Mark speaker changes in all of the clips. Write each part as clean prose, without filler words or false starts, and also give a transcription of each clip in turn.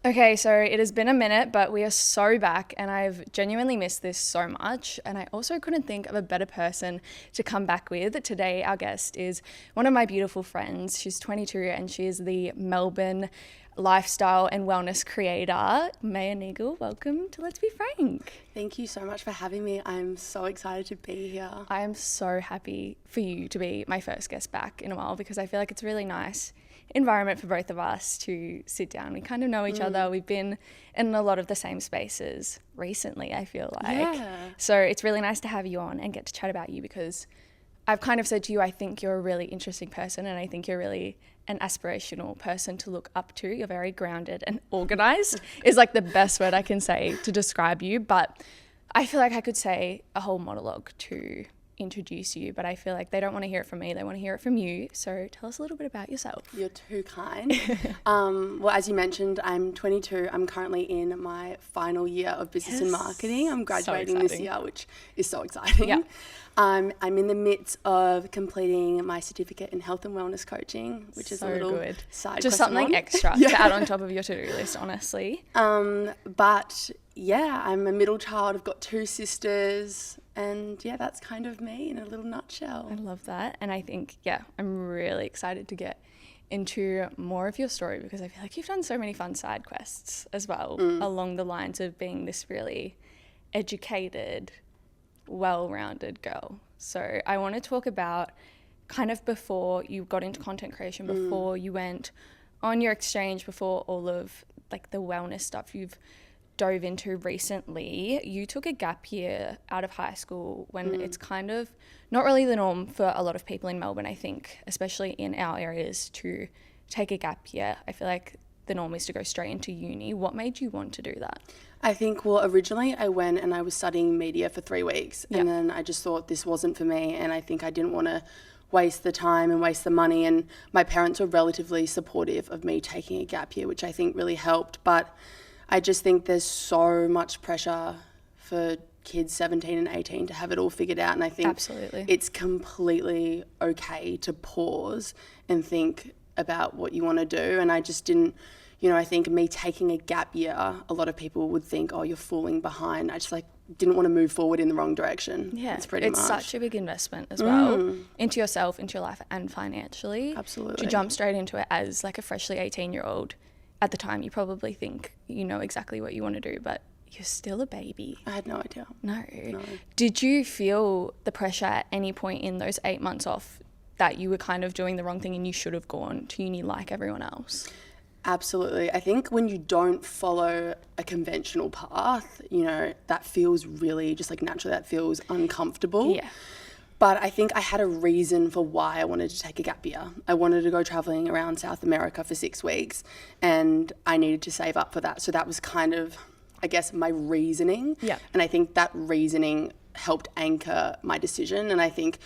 Speaker 1: Okay, so it has been a minute, but we are so back and I've genuinely missed this so much. And I also couldn't think of a better person to come back with. Today, our guest is one of my beautiful friends. She's 22 and she is the Melbourne lifestyle and wellness creator. Maya Neagle, welcome to Let's Be Frank.
Speaker 2: Thank you so much for having me. I'm so excited to be here.
Speaker 1: I am so happy for you to be my first guest back in a while because I feel like it's a really nice environment for both of us to sit down. We kind of know each other. We've been in a lot of the same spaces recently, I feel like.
Speaker 2: Yeah.
Speaker 1: So it's really nice to have you on and get to chat about you because I've kind of said to you, I think you're a really interesting person and I think you're really an aspirational person to look up to. You're very grounded and organized is like the best word I can say to describe you. But I feel like I could say a whole monologue to introduce you, but I feel like they don't want to hear it from me, they want to hear it from you. So tell us a little bit about yourself.
Speaker 2: You're too kind. Well, as you mentioned, I'm 22. I'm currently in my final year of business and marketing. I'm graduating this year, which is so exciting.
Speaker 1: Yeah.
Speaker 2: I'm in the midst of completing my certificate in health and wellness coaching, which is
Speaker 1: So
Speaker 2: a little
Speaker 1: good.
Speaker 2: side
Speaker 1: Just
Speaker 2: quest I'm
Speaker 1: something
Speaker 2: on.
Speaker 1: extra to add on top of your to-do list, honestly.
Speaker 2: But yeah, I'm a middle child. I've got two sisters. And yeah, that's kind of me in a little nutshell.
Speaker 1: I love that. And I think, yeah, I'm really excited to get into more of your story because I feel like you've done so many fun side quests as well along the lines of being this really educated, well-rounded girl. So I want to talk about kind of before you got into content creation, before you went on your exchange, before all of like the wellness stuff you've dove into recently. You took a gap year out of high school when it's kind of not really the norm for a lot of people in Melbourne, I think, especially in our areas, to take a gap year. I feel like the norm is to go straight into uni. What made you want to do that?
Speaker 2: I think, well, originally I went and I was studying media for 3 weeks and then I just thought this wasn't for me, and I think I didn't want to waste the time and waste the money, and my parents were relatively supportive of me taking a gap year, which I think really helped. But I just think there's so much pressure for kids 17 and 18 to have it all figured out. And I think it's completely okay to pause and think about what you want to do. And I just didn't, I think me taking a gap year, a lot of people would think, oh, you're falling behind. I just didn't want to move forward in the wrong direction.
Speaker 1: Yeah,
Speaker 2: it's pretty much.
Speaker 1: It's such a big investment as well into yourself, into your life and financially.
Speaker 2: Absolutely.
Speaker 1: To jump straight into it as like a freshly 18-year-old. At the time, you probably think you know exactly what you want to do, but you're still a baby.
Speaker 2: I had no idea.
Speaker 1: No. Did you feel the pressure at any point in those 8 months off that you were kind of doing the wrong thing and you should have gone to uni like everyone else?
Speaker 2: Absolutely. I think when you don't follow a conventional path, that feels really just like naturally, that feels uncomfortable.
Speaker 1: Yeah.
Speaker 2: But I think I had a reason for why I wanted to take a gap year. I wanted to go traveling around South America for 6 weeks and I needed to save up for that. So that was kind of, I guess, my reasoning.
Speaker 1: Yeah.
Speaker 2: And I think that reasoning helped anchor my decision. And I think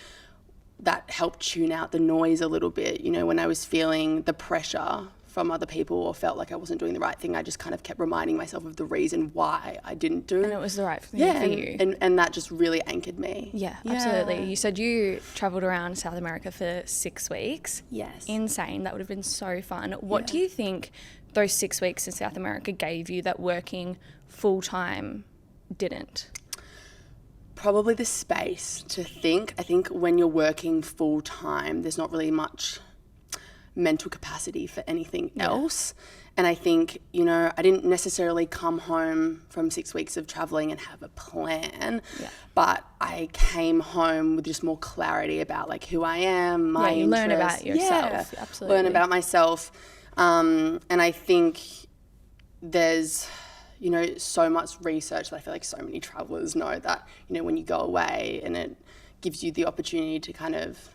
Speaker 2: that helped tune out the noise a little bit. When I was feeling the pressure from other people or felt like I wasn't doing the right thing, I just kind of kept reminding myself of the reason why I didn't do.
Speaker 1: And it was the right thing for you.
Speaker 2: And that just really anchored me.
Speaker 1: Yeah, absolutely. You said you travelled around South America for 6 weeks.
Speaker 2: Yes.
Speaker 1: Insane. That would have been so fun. What do you think those 6 weeks in South America gave you that working full-time didn't?
Speaker 2: Probably the space to think. I think when you're working full-time, there's not really much mental capacity for anything else. And I think, I didn't necessarily come home from 6 weeks of traveling and have a plan, but I came home with just more clarity about like who I am, my interests.
Speaker 1: Learn about yourself. Absolutely.
Speaker 2: Learn about myself. And I think there's, so much research that I feel like so many travelers know that, when you go away and it gives you the opportunity to kind of,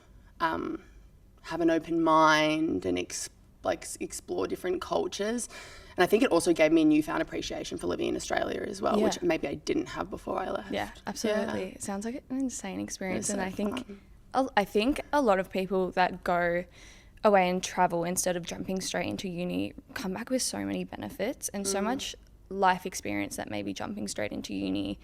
Speaker 2: have an open mind and explore different cultures. And I think it also gave me a newfound appreciation for living in Australia as well, which maybe I didn't have before I left.
Speaker 1: Yeah, absolutely. Yeah. It sounds like an insane experience. And
Speaker 2: so
Speaker 1: I think a lot of people that go away and travel instead of jumping straight into uni come back with so many benefits and so much life experience that maybe jumping straight into uni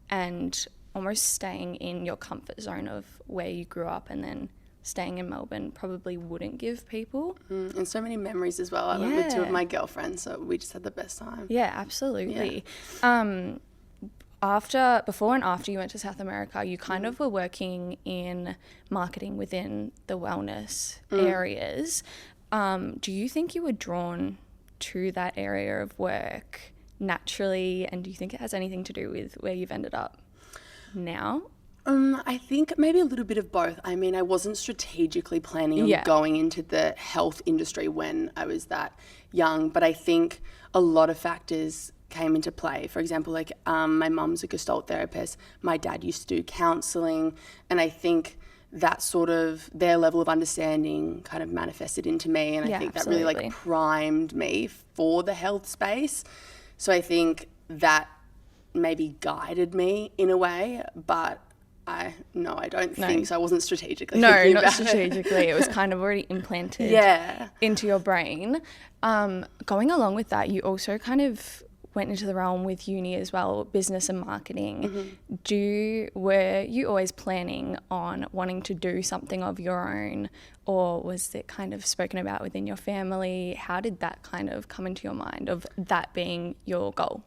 Speaker 1: and almost staying in your comfort zone of where you grew up and then staying in Melbourne probably wouldn't give people.
Speaker 2: And so many memories as well. I went with two of my girlfriends, so we just had the best time.
Speaker 1: Yeah, absolutely. Before and after you went to South America, you kind of were working in marketing within the wellness areas. Do you think you were drawn to that area of work naturally, and do you think it has anything to do with where you've ended up now?
Speaker 2: I think maybe a little bit of both. I mean, I wasn't strategically planning on going into the health industry when I was that young, but I think a lot of factors came into play. For example, like my mum's a Gestalt therapist, my dad used to do counselling, and I think that sort of their level of understanding kind of manifested into me, and I think that really like primed me for the health space. So I think that maybe guided me in a way, but I don't think so. I wasn't strategically thinking about it. No, not strategically.
Speaker 1: It was kind of already implanted into your brain. Going along with that, you also kind of went into the realm with uni as well, business and marketing. Were you always planning on wanting to do something of your own, or was it kind of spoken about within your family? How did that kind of come into your mind of that being your goal?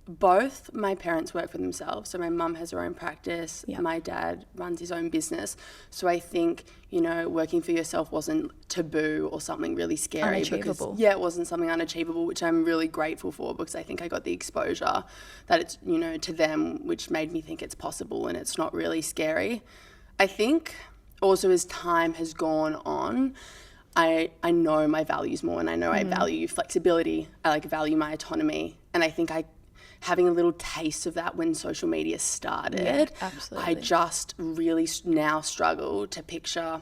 Speaker 2: Both my parents work for themselves. So my mum has her own practice. My dad runs his own business. So I think, working for yourself wasn't taboo or something really scary.
Speaker 1: Unachievable.
Speaker 2: Because, it wasn't something unachievable, which I'm really grateful for, because I think I got the exposure that it's, to them, which made me think it's possible and it's not really scary. I think also as time has gone on, I know my values more, and I know I value flexibility. I value my autonomy. And I think having a little taste of that when social media started, I just really now struggle to picture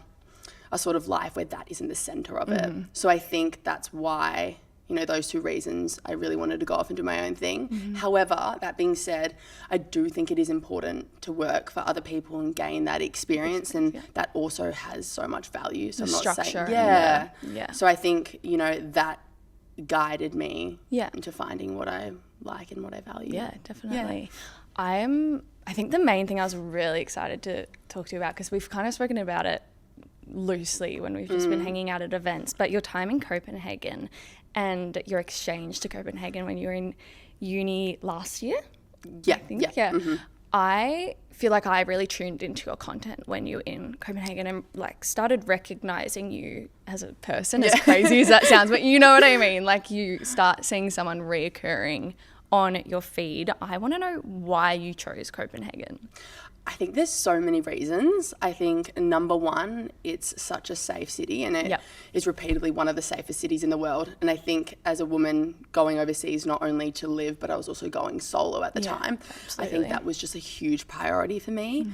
Speaker 2: a sort of life where that isn't the center of it. So I think that's why, those two reasons, I really wanted to go off and do my own thing. However, that being said, I do think it is important to work for other people and gain that experience, and that also has so much value. So I'm not
Speaker 1: structure.
Speaker 2: saying, So I think, that guided me into finding what I like and what I value.
Speaker 1: Yeah, definitely. I think the main thing I was really excited to talk to you about, because we've kind of spoken about it loosely when we've just been hanging out at events, but your time in Copenhagen and your exchange to Copenhagen when you were in uni last year. I feel like I really tuned into your content when you were in Copenhagen and started recognizing you as a person, as crazy as that sounds, but you know what I mean? You start seeing someone reoccurring on your feed. I want to know why you chose Copenhagen.
Speaker 2: I think there's so many reasons. I think number one, it's such a safe city, and it is repeatedly one of the safest cities in the world. And I think as a woman going overseas, not only to live, but I was also going solo at the time. Absolutely. I think that was just a huge priority for me.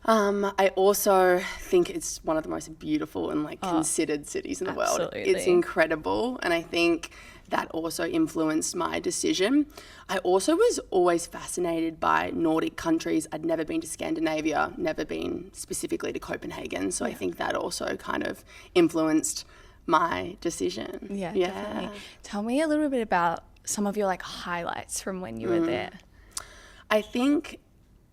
Speaker 2: I also think it's one of the most beautiful and considered cities in the world. It's incredible, and I think that also influenced my decision. I also was always fascinated by Nordic countries. I'd never been to Scandinavia, never been specifically to Copenhagen, so I think that also kind of influenced my decision.
Speaker 1: Yeah, definitely. Tell me a little bit about some of your highlights from when you were there.
Speaker 2: I think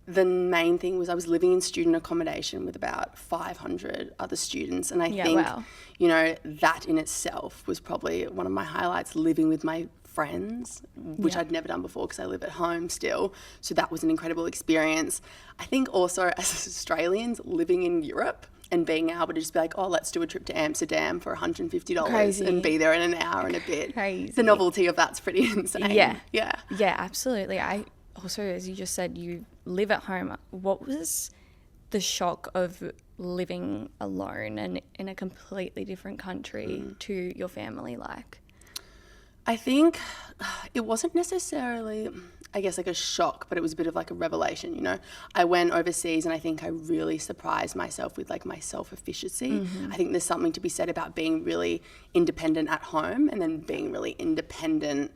Speaker 2: the main thing was I was living in student accommodation with about 500 other students, and I think, that in itself was probably one of my highlights, living with my friends, which I'd never done before because I live at home still. So that was an incredible experience. I think also as Australians living in Europe and being able to just be let's do a trip to Amsterdam for $150 and be there in an hour and a bit.
Speaker 1: Crazy.
Speaker 2: The novelty of that's pretty insane.
Speaker 1: Yeah, absolutely. I also, as you just said, you live at home. What was the shock of living alone and in a completely different country to your family like?
Speaker 2: I think it wasn't necessarily, a shock, but it was a bit of a revelation, I went overseas and I think I really surprised myself with my self-efficacy. I think there's something to be said about being really independent at home and then being really independent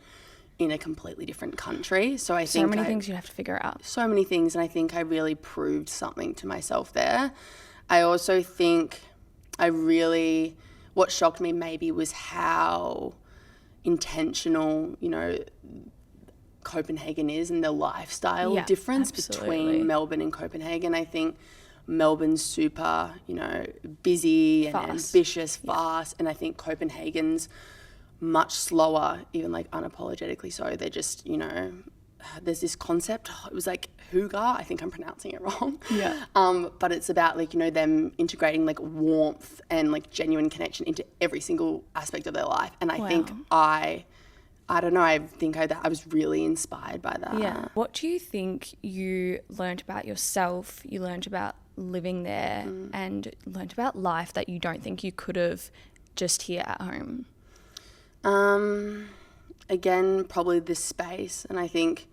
Speaker 2: in a completely different coury. So I think
Speaker 1: so many things you have to figure out.
Speaker 2: So many things, and I think I really proved something to myself there. I also think what shocked me maybe was how intentional, Copenhagen is and the lifestyle difference between Melbourne and Copenhagen. I think Melbourne's super, you know, busy and ambitious, fast. And I think Copenhagen's much slower, even like unapologetically so. They're just, you know, there's this concept, it was like hygge, I think I'm pronouncing it wrong.
Speaker 1: Yeah.
Speaker 2: But it's about like, you know, them integrating like warmth and like genuine connection into every single aspect of their life. And I think I don't know, I think I was really inspired by that.
Speaker 1: Yeah. What do you think you learned about yourself, you learned about living there and learned about life that you don't think you could have just here at home?
Speaker 2: Again, probably this space. And I think,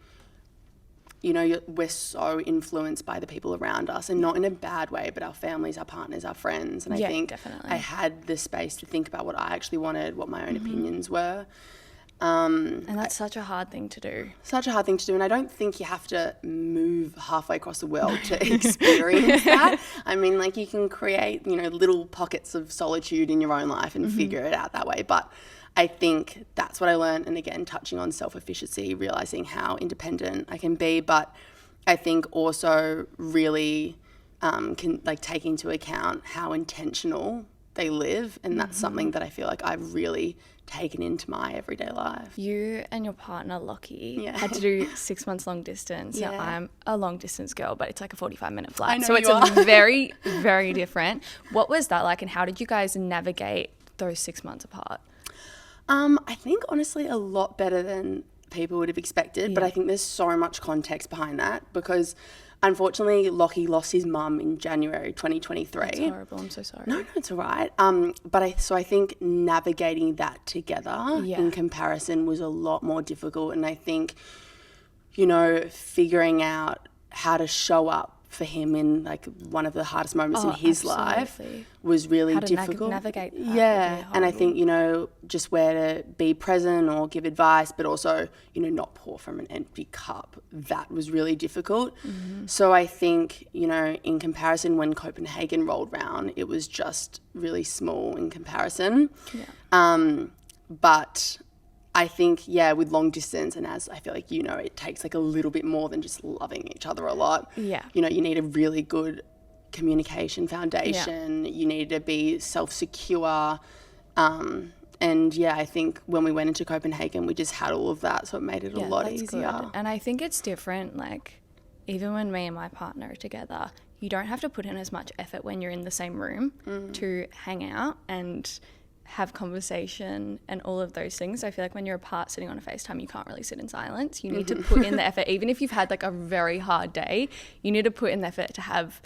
Speaker 2: you know, we're so influenced by the people around us, and not in a bad way, but our families, our partners, our friends. And I think definitely. I had the space to think about what I actually wanted, what my own opinions were.
Speaker 1: And that's such a hard thing to do.
Speaker 2: Such a hard thing to do. And I don't think you have to move halfway across the world to experience that. I mean, like, you can create, you know, little pockets of solitude in your own life and figure it out that way. But I think that's what I learned. And again, touching on self-efficiency, realizing how independent I can be. But I think also really can like take into account how intentional they live. And that's something that I feel like I've really taken into my everyday life.
Speaker 1: You and your partner, Lockie, had to do 6 months long distance. Now, I'm a long distance girl, but it's like a 45-minute flight. So it's a very, very different. What was that like, and how did you guys navigate those 6 months apart?
Speaker 2: I think honestly a lot better than people would have expected, but I think there's so much context behind that because unfortunately Lockie lost his mum in January 2023.
Speaker 1: That's horrible. I'm so sorry.
Speaker 2: No, it's all right. But I think navigating that together in comparison was a lot more difficult, and I think, you know, figuring out how to show up for him in like one of the hardest moments in his life was really difficult.
Speaker 1: Navigate that.
Speaker 2: Yeah, and I think, you know, just where to be present or give advice, but also, you know, not pour from an empty cup. That was really difficult. So I think, you know, in comparison, when Copenhagen rolled round, it was just really small in comparison. But I think, with long distance, and as I feel like, you know, it takes like a little bit more than just loving each other a lot. Yeah. You know, you need a really good communication foundation. You need to be self-secure. And I think when we went into Copenhagen, we just had all of that. So it made it a lot easier.
Speaker 1: Good. And I think it's different. Like, even when me and my partner are together, you don't have to put in as much effort when you're in the same room to hang out and have conversation and all of those things. I feel like when you're apart sitting on a FaceTime, you can't really sit in silence. You need to put in the effort. Even if you've had like a very hard day, you need to put in the effort to have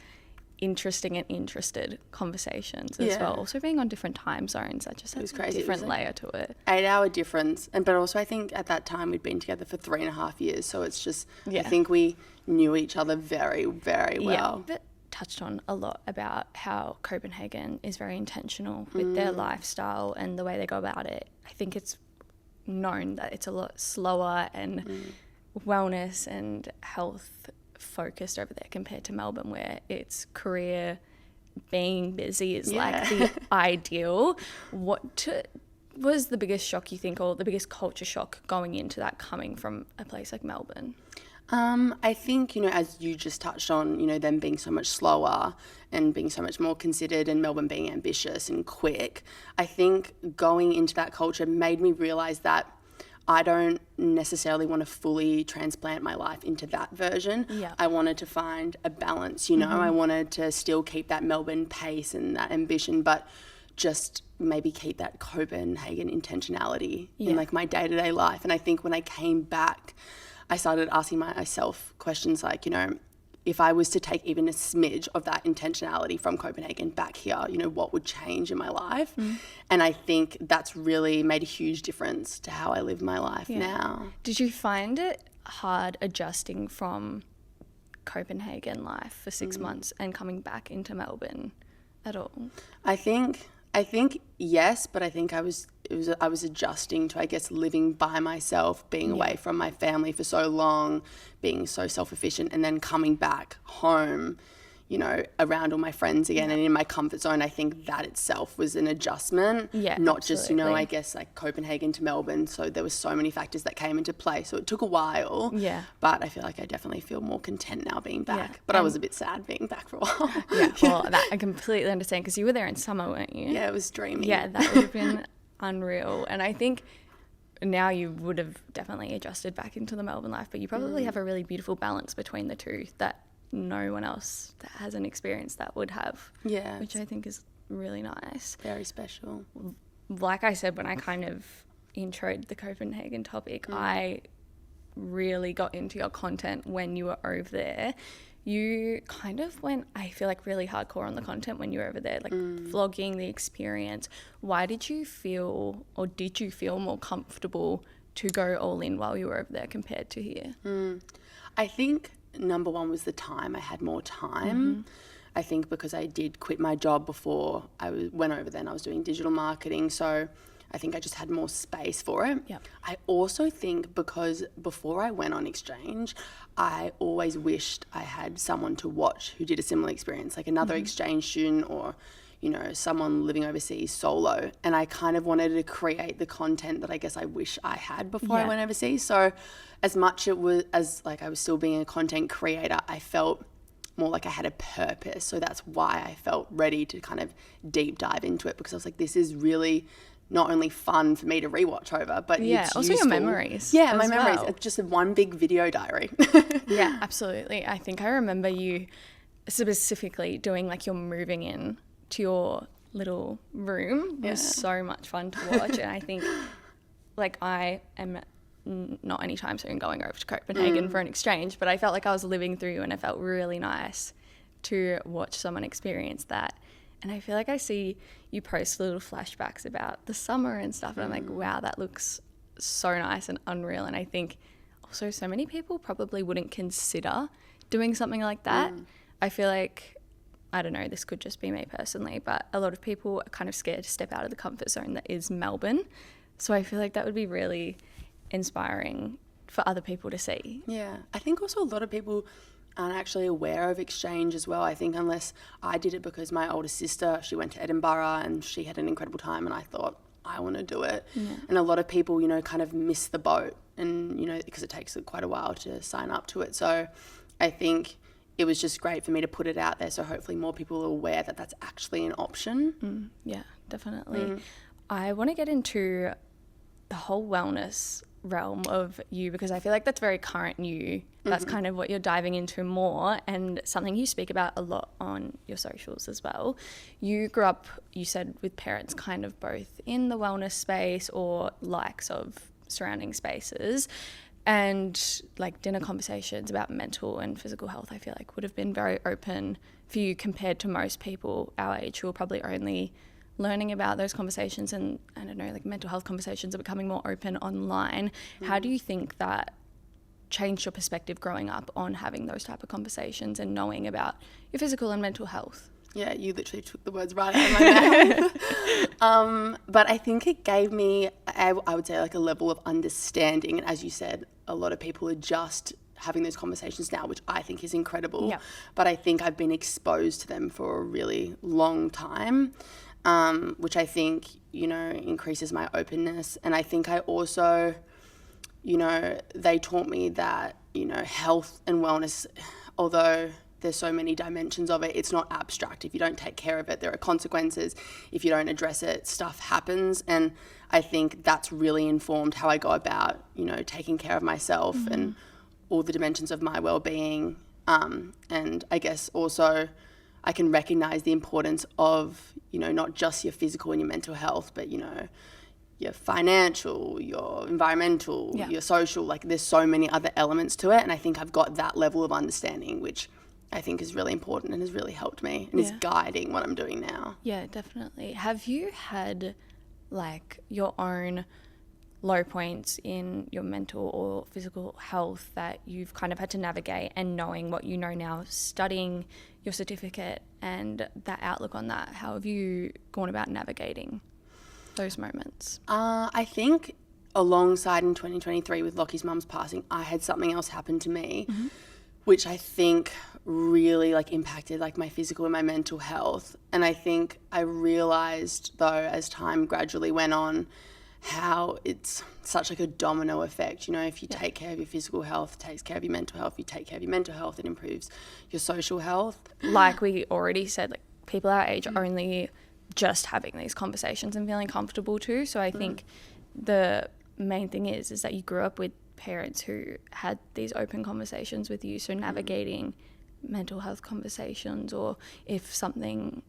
Speaker 1: interesting and interested conversations as well. Also being on different time zones, that just adds a different layer to it.
Speaker 2: 8-hour difference. But also I think at that time we'd been together for 3.5 years. So it's just, I think we knew each other very, very well.
Speaker 1: But touched on a lot about how Copenhagen is very intentional with their lifestyle and the way they go about it. I think it's known that it's a lot slower and wellness and health focused over there compared to Melbourne, where it's career, being busy is like the ideal. What was the biggest shock you think, or the biggest culture shock going into that, coming from a place like Melbourne?
Speaker 2: I think, you know, as you just touched on, you know, them being so much slower and being so much more considered, and Melbourne being ambitious and quick, I think going into that culture made me realise that I don't necessarily want to fully transplant my life into that version. I wanted to find a balance, you know. I wanted to still keep that Melbourne pace and that ambition, but just maybe keep that Copenhagen intentionality in like my day-to-day life. And I think when I came back, I started asking myself questions like, you know, if I was to take even a smidge of that intentionality from Copenhagen back here, you know, what would change in my life? And I think that's really made a huge difference to how I live my life now.
Speaker 1: Did you find it hard adjusting from Copenhagen life for 6 months and coming back into Melbourne at all?
Speaker 2: I think yes, but I think I was adjusting to, I guess, living by myself, being away from my family for so long, being so self-efficient, and then coming back home, you know, around all my friends again and in my comfort zone. I think that itself was an adjustment.
Speaker 1: Yeah,
Speaker 2: not
Speaker 1: absolutely.
Speaker 2: just, you know, I guess like Copenhagen to Melbourne. So there were so many factors that came into play. So it took a while.
Speaker 1: Yeah.
Speaker 2: But I feel like I definitely feel more content now being back.
Speaker 1: Yeah.
Speaker 2: But I was a bit sad being back for a while.
Speaker 1: Yeah, well, that I completely understand, because you were there in summer, weren't you?
Speaker 2: Yeah, it was dreamy.
Speaker 1: Yeah, that would have been unreal. And I think now you would have definitely adjusted back into the Melbourne life, but you probably have a really beautiful balance between the two that no one else that hasn't experienced that would have.
Speaker 2: Yeah.
Speaker 1: Which I think is really nice.
Speaker 2: Very special.
Speaker 1: Like I said, when I kind of introed the Copenhagen topic, I really got into your content when you were over there. You kind of went, I feel like, really hardcore on the content when you were over there, like vlogging the experience. Why did you feel, or did you feel more comfortable to go all in while you were over there compared to here?
Speaker 2: I think number one was the time. I had more time. I think because I did quit my job before I went over there, and I was doing digital marketing. So I think I just had more space for it.
Speaker 1: Yep.
Speaker 2: I also think because before I went on exchange, I always wished I had someone to watch who did a similar experience, like another exchange student or, you know, someone living overseas solo. And I kind of wanted to create the content that I guess I wish I had before I went overseas. So as much it was as like I was still being a content creator, I felt more like I had a purpose. So that's why I felt ready to kind of deep dive into it, because I was like, this is really not only fun for me to rewatch over, but it's
Speaker 1: also
Speaker 2: useful.
Speaker 1: your memories.
Speaker 2: Yeah, my
Speaker 1: as
Speaker 2: memories.
Speaker 1: well.
Speaker 2: It's just one big video diary.
Speaker 1: Yeah, absolutely. I think I remember you specifically doing like your moving in to your little room. It was so much fun to watch. And I think like I am not anytime soon going over to Copenhagen for an exchange, but I felt like I was living through you, and it felt really nice to watch someone experience that. And I feel like I see you post little flashbacks about the summer and stuff, and I'm like, wow, that looks so nice and unreal. And I think also so many people probably wouldn't consider doing something like that. I feel like, I don't know, this could just be me personally, but a lot of people are kind of scared to step out of the comfort zone that is Melbourne. So I feel like that would be really inspiring for other people to see.
Speaker 2: Yeah, I think also a lot of people aren't actually aware of exchange as well. I think unless I did it because my older sister, she went to Edinburgh and she had an incredible time, and I thought, I want to do it. And a lot of people, you know, kind of miss the boat, and, you know, because it takes quite a while to sign up to it. So I think it was just great for me to put it out there, so hopefully more people are aware that that's actually an option.
Speaker 1: Yeah, definitely. I want to get into the whole wellness realm of you, because I feel like that's very current new. That's kind of what you're diving into more, and something you speak about a lot on your socials as well. You grew up, you said, with parents kind of both in the wellness space or likes of surrounding spaces, and like dinner conversations about mental and physical health, I feel like would have been very open for you compared to most people our age who are probably only learning about those conversations, and I don't know, like mental health conversations are becoming more open online. How do you think that changed your perspective growing up on having those type of conversations and knowing about your physical and mental health?
Speaker 2: Yeah, you literally took the words right out of my mouth. But I think it gave me, I would say, like a level of understanding. And as you said, a lot of people are just having those conversations now, which I think is incredible.
Speaker 1: Yeah.
Speaker 2: But I think I've been exposed to them for a really long time. Which I think, you know, increases my openness. And I think I also, you know, they taught me that, you know, health and wellness, although there's so many dimensions of it, it's not abstract. If you don't take care of it, there are consequences. If you don't address it, stuff happens. And I think that's really informed how I go about, you know, taking care of myself and all the dimensions of my well-being. And I guess also I can recognize the importance of, you know, not just your physical and your mental health, but, you know, your financial, your environmental, your social, like there's so many other elements to it. And I think I've got that level of understanding, which I think is really important and has really helped me and is guiding what I'm doing now.
Speaker 1: Yeah, definitely. Have you had like your own low points in your mental or physical health that you've kind of had to navigate, and knowing what you know now, studying your certificate and that outlook on that, how have you gone about navigating those moments?
Speaker 2: I think alongside in 2023 with Lockie's mum's passing, I had something else happen to me, which I think really like impacted like my physical and my mental health. And I think I realized though, as time gradually went on, how it's such like a domino effect. You know, if you take care of your physical health, it takes care of your mental health. If you take care of your mental health, it improves your social health.
Speaker 1: Like we already said, like people our age are only just having these conversations and feeling comfortable too. So I think the main thing is that you grew up with parents who had these open conversations with you. So navigating mental health conversations, or if something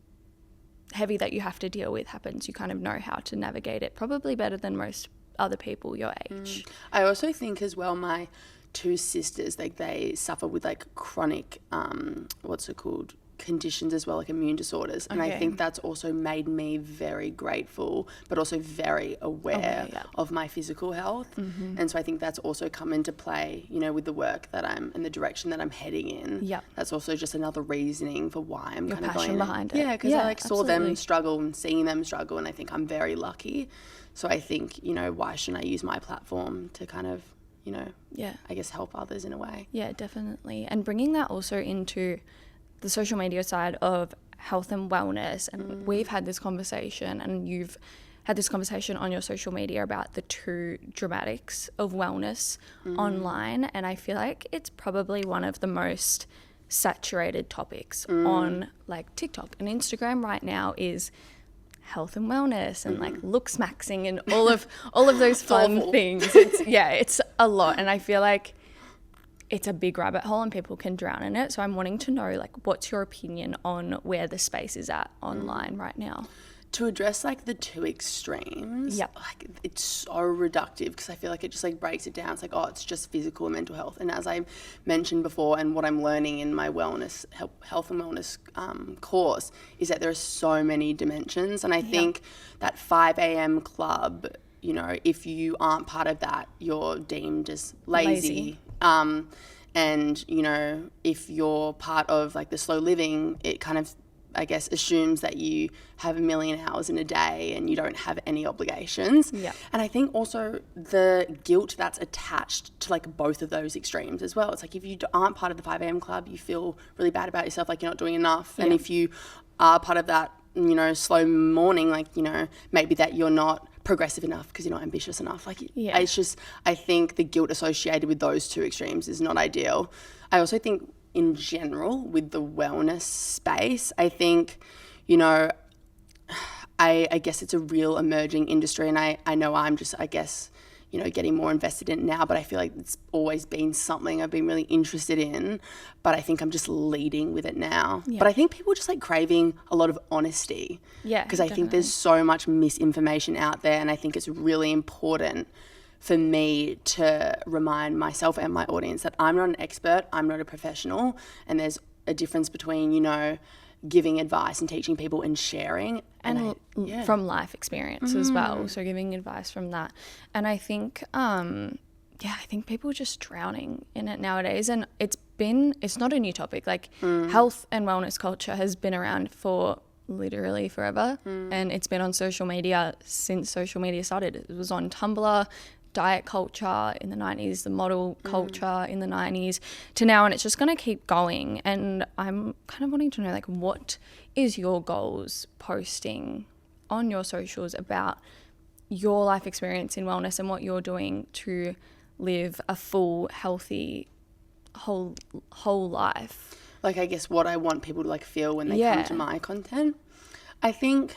Speaker 1: heavy that you have to deal with happens, you kind of know how to navigate it probably better than most other people your age.
Speaker 2: I also think as well, my two sisters, like they suffer with like chronic conditions as well, like immune disorders. And I think that's also made me very grateful, but also very aware of my physical health. And so I think that's also come into play, you know, with the work that I'm and the direction that I'm heading in. That's also just another reasoning for why I'm kind of going
Speaker 1: behind it.
Speaker 2: Yeah, because I like saw them struggle and seeing them struggle, and I think I'm very lucky. So I think, you know, why shouldn't I use my platform to kind of, you know, I guess help others in a way.
Speaker 1: Yeah, definitely. And bringing that also into the social media side of health and wellness, and we've had this conversation, and you've had this conversation on your social media about the two dramatics of wellness online, and I feel like it's probably one of the most saturated topics on like TikTok and Instagram right now is health and wellness and like looks maxing and all of those fun things. It's a lot, and I feel like it's a big rabbit hole and people can drown in it. So I'm wanting to know, like, what's your opinion on where the space is at online right now?
Speaker 2: To address like the two extremes, like it's so reductive, because I feel like it just like breaks it down. It's like, oh, it's just physical and mental health. And as I mentioned before, and what I'm learning in my wellness, health and wellness course, is that there are so many dimensions. And I think that 5 a.m. club, you know, if you aren't part of that, you're deemed as lazy. And, you know, if you're part of like the slow living, it kind of, I guess, assumes that you have 1 million hours in a day and you don't have any obligations. And I think also the guilt that's attached to like both of those extremes as well. It's like if you aren't part of the 5 a.m. club, you feel really bad about yourself, like you're not doing enough. And if you are part of that, you know, slow morning, like, you know, maybe that you're not progressive enough because you're not ambitious enough. Like, it's just, I think the guilt associated with those two extremes is not ideal. I also think in general with the wellness space, I think, you know, I guess it's a real emerging industry, and I know I'm just, I guess, you know, getting more invested in it now, but I feel like it's always been something I've been really interested in, but I think I'm just leading with it now. But I think people just like craving a lot of honesty. Because I think there's so much misinformation out there, and I think it's really important for me to remind myself and my audience that I'm not an expert, I'm not a professional, and there's a difference between, you know, giving advice and teaching people and sharing.
Speaker 1: And from life experience as well. So giving advice from that. And I think, I think people are just drowning in it nowadays. And it's not a new topic. Like health and wellness culture has been around for literally forever. And it's been on social media since social media started. It was on Tumblr, diet culture in the 90s, the model culture in the 90s to now, and it's just going to keep going. And I'm kind of wanting to know, like, what is your goals posting on your socials about your life experience in wellness and what you're doing to live a full, healthy, whole life?
Speaker 2: Like, I guess what I want people to like feel when they come to my content. I think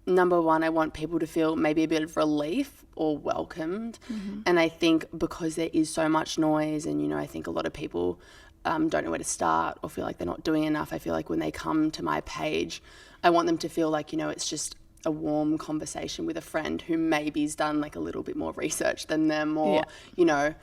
Speaker 2: number one, I want people to feel maybe a bit of relief or welcomed. And I think because there is so much noise, and, you know, I think a lot of people don't know where to start or feel like they're not doing enough. I feel like when they come to my page, I want them to feel like, you know, it's just a warm conversation with a friend who maybe's done like a little bit more research than them, or, you know,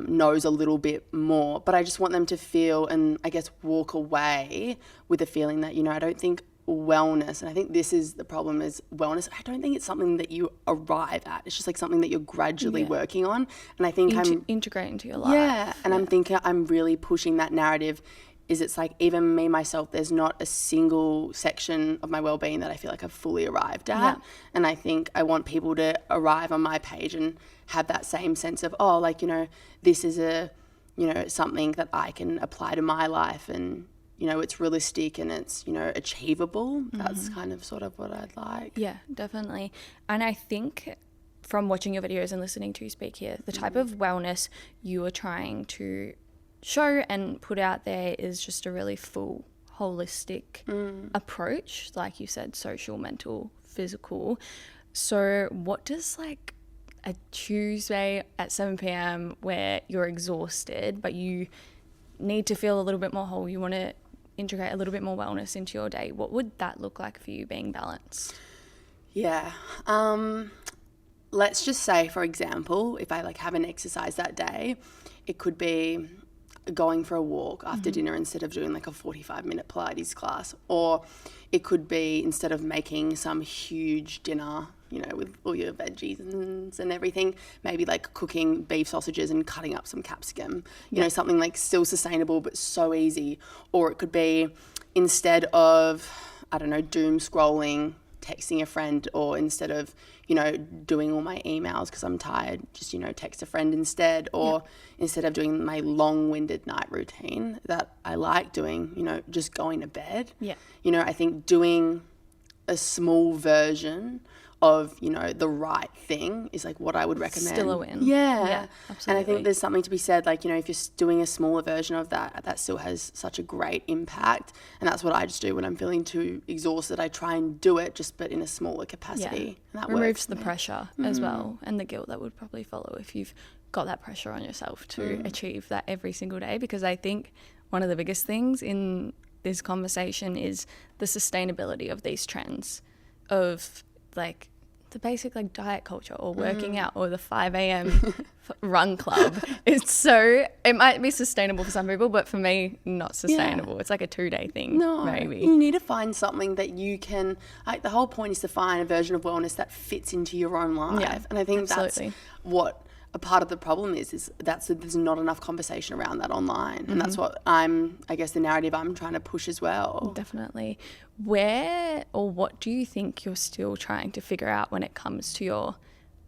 Speaker 2: knows a little bit more. But I just want them to feel, and I guess walk away with a feeling that, you know, I don't think wellness, and I think this is the problem, is wellness, I don't think it's something that you arrive at. It's just like something that you're gradually working on. And I think I'm
Speaker 1: integrating into your life.
Speaker 2: And I'm thinking I'm really pushing that narrative. Is it's like, even me myself, there's not a single section of my well-being that I feel like I've fully arrived at. And I think I want people to arrive on my page and have that same sense of, oh, like, you know, this is a you know, something that I can apply to my life and, you know, it's realistic and it's, you know, achievable. That's kind of sort of what I'd like.
Speaker 1: Yeah, definitely. And I think from watching your videos and listening to you speak here, the type of wellness you are trying to show and put out there is just a really full, holistic approach. Like you said, social, mental, physical. So what does like a Tuesday at 7 p.m. where you're exhausted, but you need to feel a little bit more whole, you want to integrate a little bit more wellness into your day, what would that look like for you being balanced?
Speaker 2: Yeah. Let's just say, for example, if I like haven't exercised that day, it could be going for a walk after dinner instead of doing like a 45-minute Pilates class. Or it could be, instead of making some huge dinner, you know, with all your veggies and everything, maybe like cooking beef sausages and cutting up some capsicum, you know, something like still sustainable but so easy. Or it could be, instead of, I don't know, doom scrolling, texting a friend, or instead of, you know, doing all my emails because I'm tired, just, you know, text a friend instead. Or instead of doing my long-winded night routine that I like doing, you know, just going to bed.
Speaker 1: Yeah.
Speaker 2: You know, I think doing a small version of, you know, the right thing is like what I would recommend.
Speaker 1: Still a win.
Speaker 2: Yeah,
Speaker 1: absolutely.
Speaker 2: And I think there's something to be said, like, you know, if you're doing a smaller version of that, that still has such a great impact. And that's what I just do when I'm feeling too exhausted. I try and do it, just but in a smaller capacity. And that
Speaker 1: removes the pressure as well, and the guilt that would probably follow if you've got that pressure on yourself to achieve that every single day. Because I think one of the biggest things in this conversation is the sustainability of these trends of like the basic like diet culture or working out or the 5 a.m. run club. It might be sustainable for some people, but for me, not sustainable. It's like a 2-day thing, maybe.
Speaker 2: You need to find something that you can, like, the whole point is to find a version of wellness that fits into your own life.
Speaker 1: Yeah,
Speaker 2: and I think
Speaker 1: absolutely.
Speaker 2: That's what a part of the problem is that there's not enough conversation around that online. And that's what I guess the narrative I'm trying to push as well.
Speaker 1: Definitely. Where or what do you think you're still trying to figure out when it comes to your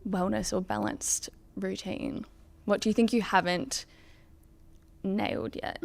Speaker 1: wellness or balanced routine? What do you think you haven't nailed yet?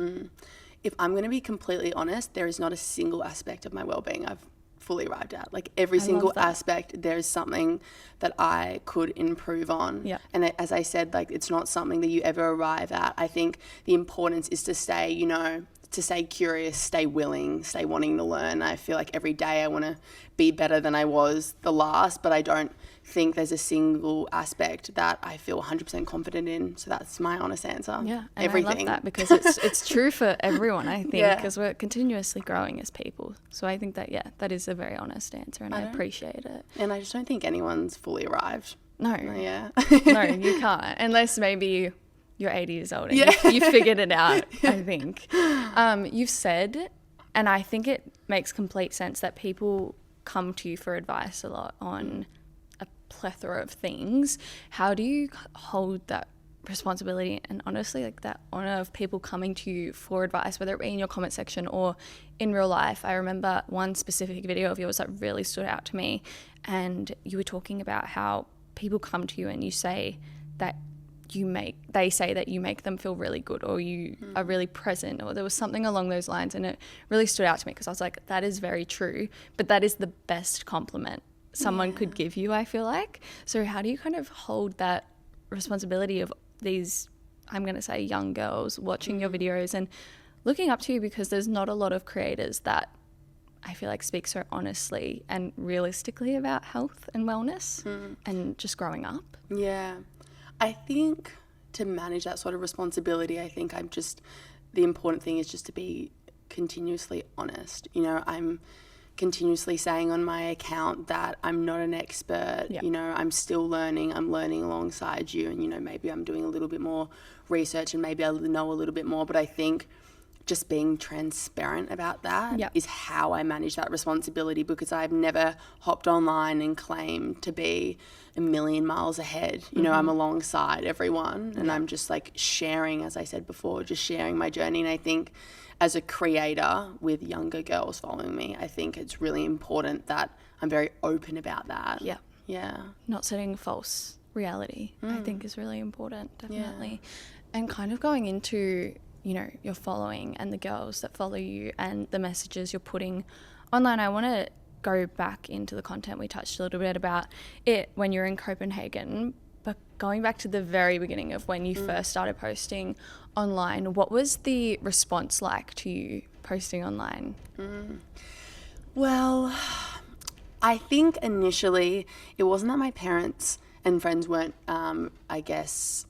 Speaker 2: If I'm going to be completely honest, there is not a single aspect of my well-being I've fully arrived at. Like every single aspect, there is something that I could improve on.
Speaker 1: Yeah.
Speaker 2: And as I said, like, it's not something that you ever arrive at. I think the importance is to stay, you know, to stay curious, stay willing, stay wanting to learn. I feel like every day I want to be better than I was the last, but I don't think there's a single aspect that I feel 100% confident in. So that's my honest answer.
Speaker 1: Yeah, and
Speaker 2: everything.
Speaker 1: I love that because it's true for everyone, I think, because we're continuously growing as people. So I think that, that is a very honest answer, and I appreciate it.
Speaker 2: And I just don't think anyone's fully arrived.
Speaker 1: No.
Speaker 2: Yeah.
Speaker 1: No, you can't, unless maybe you're 80 years old and you figured it out, I think. You've said, and I think it makes complete sense, that people come to you for advice a lot on a plethora of things. How do you hold that responsibility and honestly like that honor of people coming to you for advice, whether it be in your comment section or in real life? I remember one specific video of yours that really stood out to me, and you were talking about how people come to you and you say that they say that you make them feel really good, or you are really present, or there was something along those lines, and it really stood out to me because I was like, that is very true, but that is the best compliment someone could give you, I feel like. So how do you kind of hold that responsibility of these, I'm going to say, young girls watching your videos and looking up to you, because there's not a lot of creators that I feel like speak so honestly and realistically about health and wellness and just growing up? Yeah.
Speaker 2: I think to manage that sort of responsibility, I think the important thing is just to be continuously honest. You know, I'm continuously saying on my account that I'm not an expert. You know, I'm still learning. I'm learning alongside you, and, you know, maybe I'm doing a little bit more research and maybe I'll know a little bit more, but I think just being transparent about that is how I manage that responsibility, because I've never hopped online and claimed to be a million miles ahead. You know, I'm alongside everyone and I'm just like sharing, as I said before, just sharing my journey. And I think as a creator with younger girls following me, I think it's really important that I'm very open about that.
Speaker 1: Yeah.
Speaker 2: Yeah.
Speaker 1: Not setting false reality, I think is really important, definitely. And kind of going into, you know, your following and the girls that follow you and the messages you're putting online, I want to go back into the content. We touched a little bit about it when you're in Copenhagen, but going back to the very beginning of when you first started posting online, what was the response like to you posting online?
Speaker 2: Well, I think initially it wasn't that my parents and friends weren't, I guess,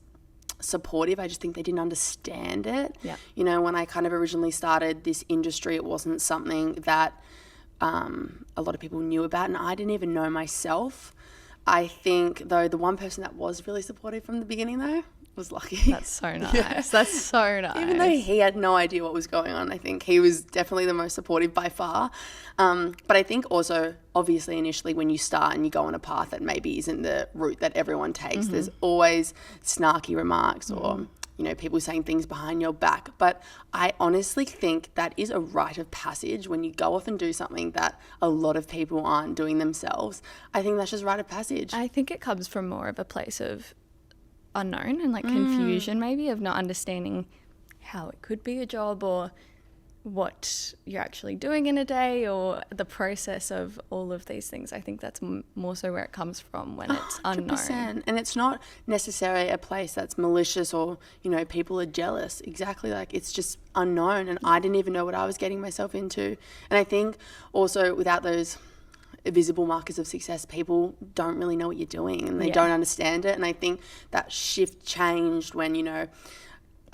Speaker 2: supportive. I just think they didn't understand it.
Speaker 1: Yeah.
Speaker 2: You know, when I kind of originally started this industry, it wasn't something that a lot of people knew about, and I didn't even know myself. I think, though, the one person that was really supportive from the beginning, though, was Lucky.
Speaker 1: That's so nice. That's so nice.
Speaker 2: Even though he had no idea what was going on, I think he was definitely the most supportive by far. But I think also, obviously, initially when you start and you go on a path that maybe isn't the route that everyone takes, there's always snarky remarks or, you know, people saying things behind your back. But I honestly think that is a rite of passage when you go off and do something that a lot of people aren't doing themselves. I think that's just rite of passage.
Speaker 1: I think it comes from more of a place of unknown and like confusion, maybe, of not understanding how it could be a job or what you're actually doing in a day or the process of all of these things. I think that's more so where it comes from when it's unknown.
Speaker 2: 100%. And it's not necessarily a place that's malicious or, you know, people are jealous. Exactly, like it's just unknown, and I didn't even know what I was getting myself into. And I think also without those visible markers of success, people don't really know what you're doing and they don't understand it. And I think that shift changed when, you know,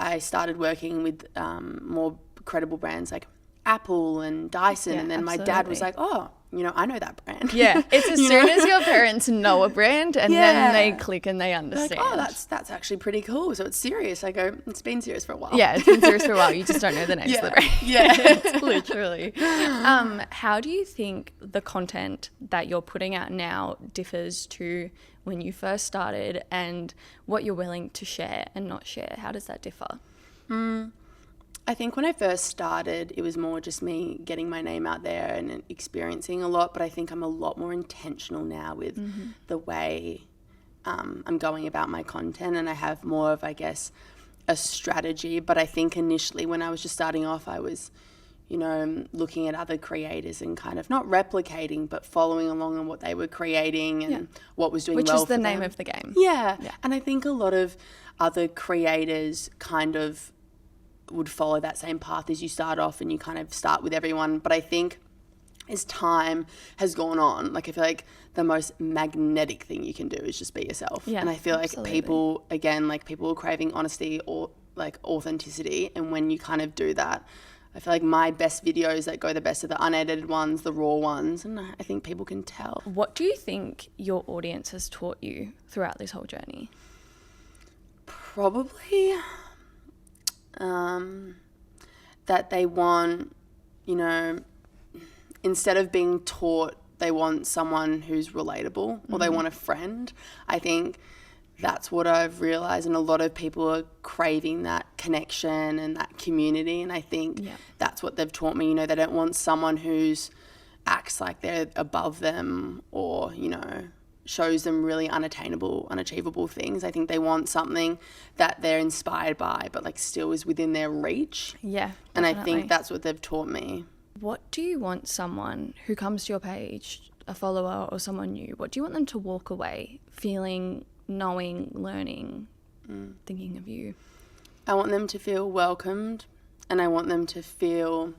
Speaker 2: I started working with more credible brands like Apple and Dyson, and then my dad was like, oh, you know, I know that brand.
Speaker 1: Yeah, it's as soon as your parents know a brand and then they click and they understand.
Speaker 2: Like, oh, that's actually pretty cool. So it's serious. I go, it's been serious for a while.
Speaker 1: Yeah, it's been serious for a while. You just don't know the names of the brand.
Speaker 2: Yeah.
Speaker 1: It's literally. How do you think the content that you're putting out now differs to when you first started, and what you're willing to share and not share? How does that differ?
Speaker 2: I think when I first started, it was more just me getting my name out there and experiencing a lot, but I think I'm a lot more intentional now with the way I'm going about my content, and I have more of, I guess, a strategy. But I think initially when I was just starting off, I was, you know, looking at other creators and kind of not replicating, but following along on what they were creating and what was doing well for them.
Speaker 1: Which is the name of the game.
Speaker 2: Yeah. And I think a lot of other creators kind of would follow that same path as you start off, and you kind of start with everyone. But I think as time has gone on, like I feel like the most magnetic thing you can do is just be yourself.
Speaker 1: Yeah,
Speaker 2: and I feel like
Speaker 1: absolutely.
Speaker 2: people, again, like people are craving honesty or like authenticity. And when you kind of do that, I feel like my best videos that go the best are the unedited ones, the raw ones, and I think people can tell.
Speaker 1: What do you think your audience has taught you throughout this whole journey?
Speaker 2: Probably that they want, you know, instead of being taught, they want someone who's relatable or they want a friend. I think that's what I've realized, and a lot of people are craving that connection and that community, and I think that's what they've taught me. You know, they don't want someone who's acts like they're above them or, you know, shows them really unachievable things. I think they want something that they're inspired by but like still is within their reach.
Speaker 1: Yeah, definitely.
Speaker 2: And I think that's what they've taught me.
Speaker 1: What do you want someone who comes to your page, a follower or someone new, what do you want them to walk away feeling, knowing, learning, thinking of you?
Speaker 2: I want them to feel welcomed, and I want them to feel,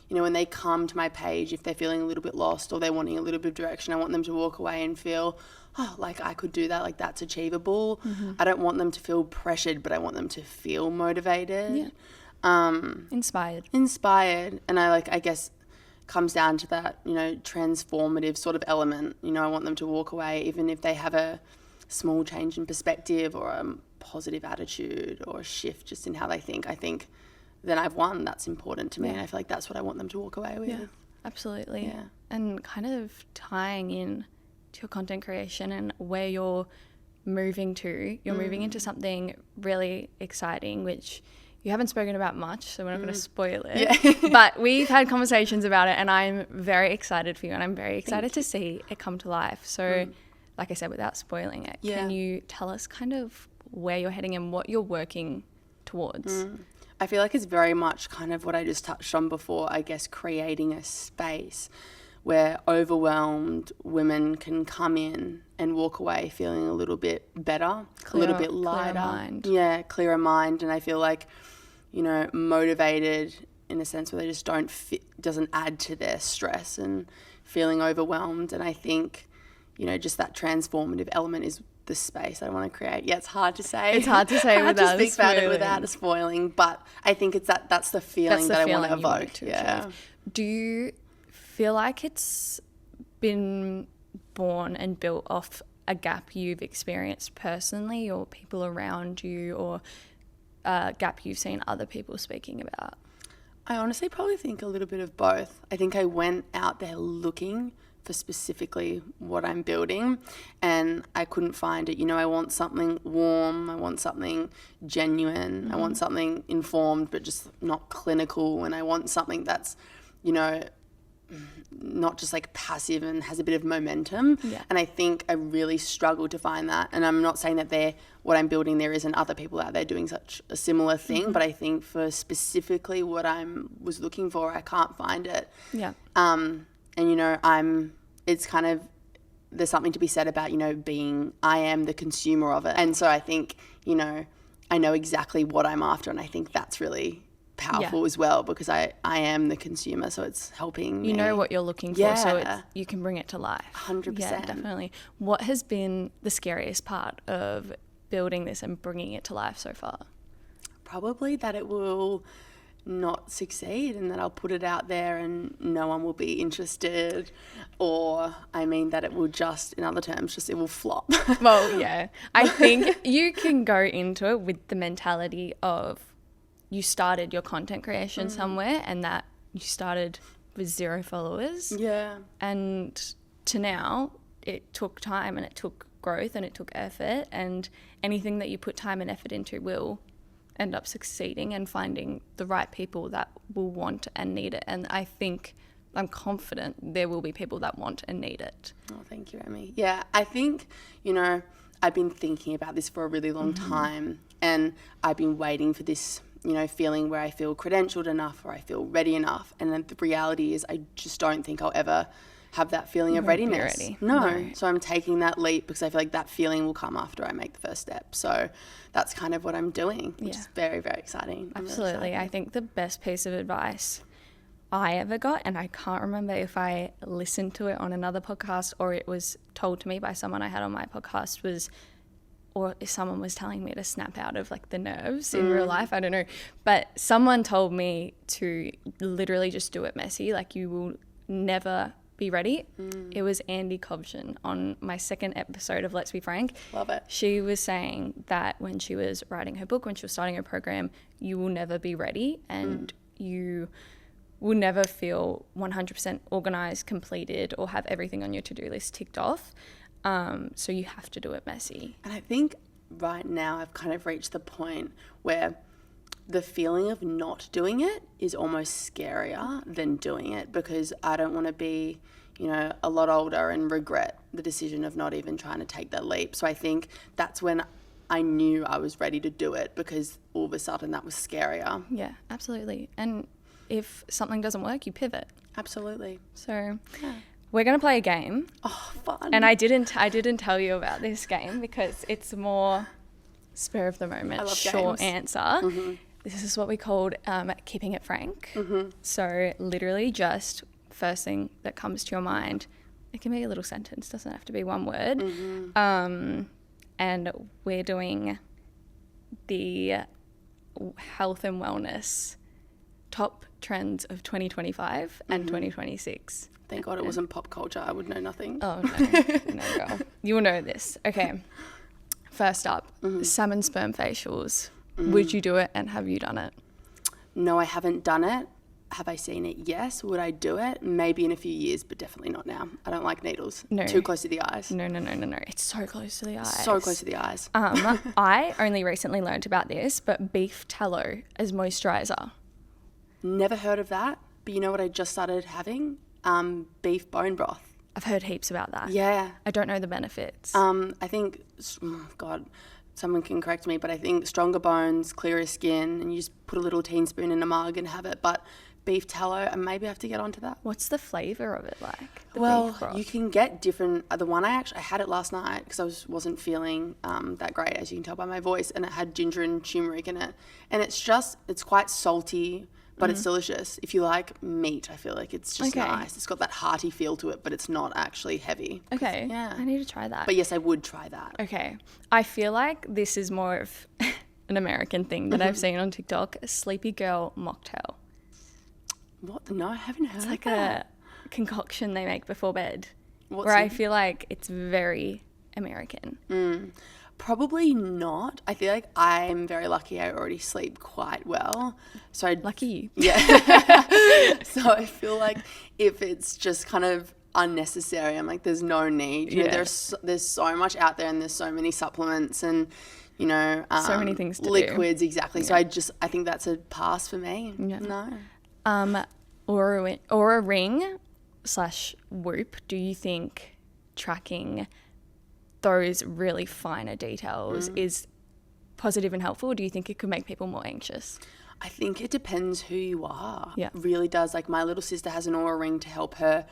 Speaker 2: you know, when they come to my page, if they're feeling a little bit lost or they're wanting a little bit of direction, I want them to walk away and feel, oh, like I could do that, like that's achievable. I don't want them to feel pressured, but I want them to feel motivated.
Speaker 1: Inspired.
Speaker 2: And I guess comes down to that, you know, transformative sort of element. You know, I want them to walk away, even if they have a small change in perspective or a positive attitude or a shift just in how they think. I think then I've won. That's important to me. And I feel like that's what I want them to walk away with.
Speaker 1: Yeah, absolutely.
Speaker 2: Yeah.
Speaker 1: And kind of tying in to your content creation and where you're moving to, you're moving into something really exciting, which you haven't spoken about much, so we're not going to spoil it. Yeah. But we've had conversations about it, and I'm very excited for you, and I'm very excited to see it come to life. So like I said, without spoiling it,
Speaker 2: Yeah.
Speaker 1: can you tell us kind of where you're heading and what you're working towards?
Speaker 2: I feel like it's very much kind of what I just touched on before, I guess, creating a space where overwhelmed women can come in and walk away feeling a little bit better, a little bit lighter.
Speaker 1: Clearer mind.
Speaker 2: Yeah, clearer mind. And I feel like, you know, motivated in a sense where they just doesn't add to their stress and feeling overwhelmed. And I think, you know, just that transformative element is the space I want to create. Yeah, it's hard to say.
Speaker 1: It's hard to say
Speaker 2: hard to
Speaker 1: without
Speaker 2: speak about it
Speaker 1: spoiling.
Speaker 2: without spoiling, but I think it's that's the feeling that I want to evoke. Yeah.
Speaker 1: Do you feel like it's been born and built off a gap you've experienced personally, or people around you, or a gap you've seen other people speaking about?
Speaker 2: I honestly probably think a little bit of both. I think I went out there looking for specifically what I'm building and I couldn't find it. You know, I want something warm, I want something genuine, I want something informed but just not clinical, and I want something that's, you know, not just like passive and has a bit of momentum.
Speaker 1: Yeah. And
Speaker 2: I think I really struggled to find that. And I'm not saying that what I'm building, there isn't other people out there doing such a similar thing, but I think for specifically what I was looking for, I can't find it.
Speaker 1: Yeah.
Speaker 2: And, you know, it's kind of, there's something to be said about, you know, I am the consumer of it. And so I think, you know, I know exactly what I'm after. And I think that's really powerful as well, because I am the consumer. So it's helping me.
Speaker 1: You know what you're looking for, so you can bring it to life.
Speaker 2: 100%.
Speaker 1: Yeah, definitely. What has been the scariest part of building this and bringing it to life so far?
Speaker 2: Probably that it will not succeed and that I'll put it out there and no one will be interested, or I mean that it will just, in other terms, it will flop.
Speaker 1: Well, yeah. I think you can go into it with the mentality of you started your content creation somewhere and that you started with 0 followers.
Speaker 2: Yeah.
Speaker 1: And to now, it took time and it took growth and it took effort, and anything that you put time and effort into will end up succeeding and finding the right people that will want and need it. And I think, I'm confident there will be people that want and need it.
Speaker 2: Oh, thank you, Amy. Yeah, I think, you know, I've been thinking about this for a really long time, and I've been waiting for this, you know, feeling where I feel credentialed enough or I feel ready enough. And then the reality is I just don't think I'll ever have that feeling of readiness.
Speaker 1: Ready.
Speaker 2: No. So I'm taking that leap because I feel like that feeling will come after I make the first step. So that's kind of what I'm doing, which is very, very exciting.
Speaker 1: Absolutely.
Speaker 2: Really
Speaker 1: I think the best piece of advice I ever got, and I can't remember if I listened to it on another podcast or it was told to me by someone I had on my podcast, was, or if someone was telling me to snap out of like the nerves in real life, I don't know. But someone told me to literally just do it messy. Like, you will never be ready. It was Andy Kovshin on my second episode of Let's Be Frank.
Speaker 2: Love it.
Speaker 1: She was saying that when she was writing her book, when she was starting her program, you will never be ready and you will never feel 100% organized, completed, or have everything on your to-do list ticked off. So you have to do it messy.
Speaker 2: And I think right now I've kind of reached the point where the feeling of not doing it is almost scarier than doing it, because I don't want to be, you know, a lot older and regret the decision of not even trying to take that leap. So I think that's when I knew I was ready to do it, because all of a sudden that was scarier.
Speaker 1: Yeah, absolutely. And if something doesn't work, you pivot.
Speaker 2: Absolutely.
Speaker 1: So we're going to play a game.
Speaker 2: Oh, fun.
Speaker 1: And I didn't tell you about this game because it's more spur of the moment, short
Speaker 2: games.
Speaker 1: answer. This is what we called keeping it frank. So literally just first thing that comes to your mind. It can be a little sentence, doesn't have to be one word. And we're doing the health and wellness top trends of 2025 and 2026.
Speaker 2: Thank God it wasn't pop culture. I would know nothing.
Speaker 1: Oh, no, girl. You will know this. Okay. First up, salmon sperm facials. Would you do it, and have you done it?
Speaker 2: No, I haven't done it. Have I seen it? Yes. Would I do it? Maybe in a few years, but definitely not now. I don't like needles.
Speaker 1: No.
Speaker 2: Too close to the eyes.
Speaker 1: No. It's so close to the eyes.
Speaker 2: So close to the eyes.
Speaker 1: I only recently learned about this, but beef tallow as moisturizer.
Speaker 2: Never heard of that, but you know what I just started having? Beef bone broth.
Speaker 1: I've heard heaps about that.
Speaker 2: Yeah.
Speaker 1: I don't know the benefits.
Speaker 2: I think, God, someone can correct me, but I think stronger bones, clearer skin, and you just put a little teaspoon in a mug and have it. But beef tallow, and maybe I have to get onto that.
Speaker 1: What's the flavour of it like?
Speaker 2: Well, you can get different. The one I had it last night because I wasn't feeling that great, as you can tell by my voice, and it had ginger and turmeric in it. And it's quite salty, but it's delicious. If you like meat, I feel like it's just nice. It's got that hearty feel to it, but it's not actually heavy.
Speaker 1: Okay.
Speaker 2: Yeah.
Speaker 1: I need to try that.
Speaker 2: But yes, I would try that.
Speaker 1: Okay. I feel like this is more of an American thing that I've seen on TikTok, a sleepy girl mocktail.
Speaker 2: What? No, I haven't heard
Speaker 1: It's like
Speaker 2: that.
Speaker 1: a concoction they make before bed.
Speaker 2: What's
Speaker 1: where I
Speaker 2: it?
Speaker 1: feel like it's very American.
Speaker 2: Probably not. I feel like I'm very lucky. I already sleep quite well. So
Speaker 1: Lucky you.
Speaker 2: Yeah. So I feel like if it's just kind of unnecessary, I'm like, there's no need. You know, there's so much out there, and there's so many supplements and, you know,
Speaker 1: So many things to do.
Speaker 2: liquids, exactly. So I think that's a pass for me.
Speaker 1: Yeah.
Speaker 2: No.
Speaker 1: Or a ring / Whoop. Do you think tracking those really finer details is positive and helpful, or do you think it could make people more anxious?
Speaker 2: I think it depends who you are.
Speaker 1: Yeah.
Speaker 2: It really does. Like my little sister has an Oura ring to help her,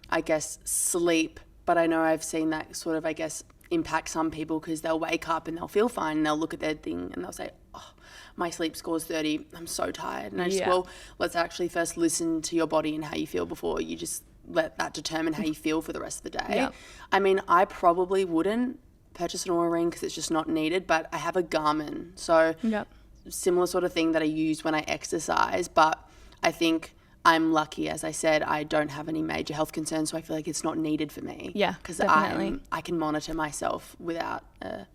Speaker 2: I guess, sleep. But I know I've seen that sort of, I guess, impact some people because they'll wake up and they'll feel fine and they'll look at their thing and they'll say, oh, my sleep score's 30. I'm so tired. And I just, well, let's actually first listen to your body and how you feel before you just let that determine how you feel for the rest of the day.
Speaker 1: Yep.
Speaker 2: I mean, I probably wouldn't purchase an Oura ring because it's just not needed, but I have a Garmin. So similar sort of thing that I use when I exercise, but I think I'm lucky, as I said, I don't have any major health concerns, so I feel like it's not needed for me.
Speaker 1: Yeah,
Speaker 2: because
Speaker 1: definitely.
Speaker 2: I can monitor myself without a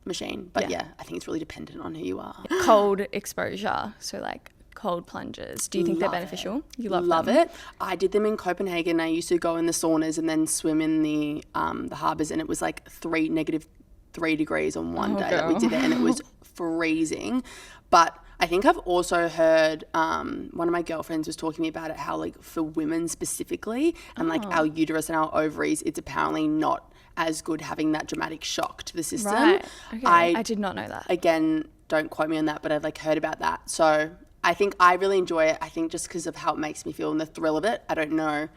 Speaker 2: machine. But yeah, I think it's really dependent on who you are.
Speaker 1: Cold exposure, so like cold plunges. Do you think they're beneficial? You love them?
Speaker 2: It. I did them in Copenhagen. I used to go in the saunas and then swim in the harbours, and it was like -3 degrees on one day that we did it, and it was freezing. But I think I've also heard one of my girlfriends was talking to me about it, how like for women specifically and like our uterus and our ovaries, it's apparently not as good having that dramatic shock to the system.
Speaker 1: Right. Okay. I did not know that.
Speaker 2: Again, don't quote me on that, but I've like heard about that. So I think I really enjoy it. I think just because of how it makes me feel and the thrill of it. I don't know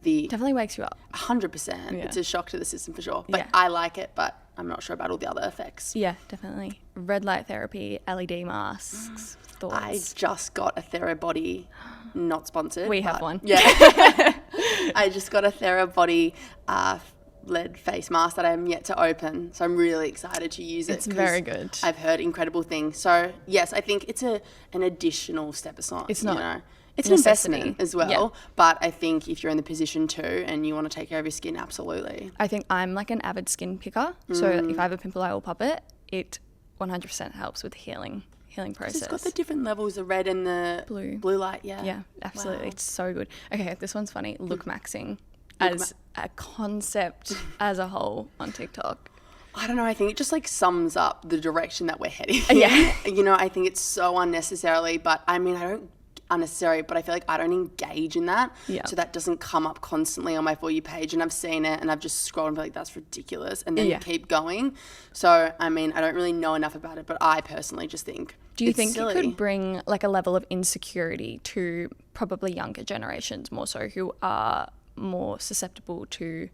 Speaker 1: definitely wakes you up.
Speaker 2: 100%.
Speaker 1: Yeah.
Speaker 2: It's a shock to the system for sure. But I like it, but I'm not sure about all the other effects.
Speaker 1: Yeah, definitely. Red light therapy, LED masks, thoughts.
Speaker 2: I just got a TheraBody, not sponsored.
Speaker 1: We have one.
Speaker 2: Yeah. I just got a TheraBody lead face mask that I'm yet to open. So I'm really excited to use it.
Speaker 1: It's very good.
Speaker 2: I've heard incredible things. So yes, I think it's an additional step aside.
Speaker 1: It's not.
Speaker 2: You know? It's an investment as well, but I think if you're in the position to and you want to take care of your skin, absolutely.
Speaker 1: I think I'm like an avid skin picker, so if I have a pimple, I will pop it. It 100% helps with the healing process.
Speaker 2: It's got the different levels, the red and the blue light,
Speaker 1: Yeah, absolutely. Wow. It's so good. Okay, this one's funny. Look maxing as a concept as a whole on TikTok.
Speaker 2: I don't know, I think it just like sums up the direction that we're heading.
Speaker 1: Yeah.
Speaker 2: You know, I think it's so unnecessarily, but I mean, unnecessary, but I feel like I don't engage in that. Yeah. So that doesn't come up constantly on my For You page, and I've seen it and I've just scrolled and be like, that's ridiculous, and then keep going. So, I mean, I don't really know enough about it, but I personally just think
Speaker 1: Do you
Speaker 2: it's
Speaker 1: think
Speaker 2: silly.
Speaker 1: it could bring like a level of insecurity to probably younger generations more so, who are more susceptible to